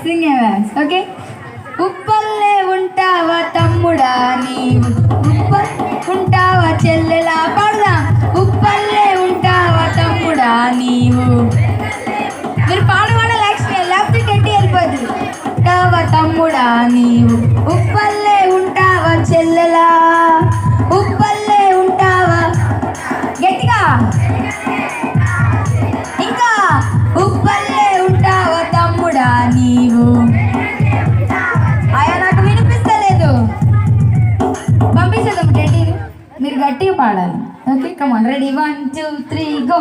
Okay. ఉప్పల్లే ఉంటావా తమ్ముడా నీవు, ఉంటావా చెల్లెలా, పాడుదా. ఉప్పల్లే ఉంటావా తమ్ముడా నీవు, మీరు పాడవాడే లేకపోతే గట్టి వెళ్ళిపోద్ది. ఉంటావా తమ్ముడా నీవు, ఉప్పల్లే ఉంటావా చెల్లెలా, ఉప్పల్లే ఉంటావా, గట్టిగా ఇంకా, ఉప్పల్లే ఉంటావా తమ్ముడా నీవు. అయ్యా నాకు వినిపిస్తలేదు, పంపించేద్దాం రెడీ, మీరు గట్టిగా పాడాలి. Okay come on ready 1 2 3 go.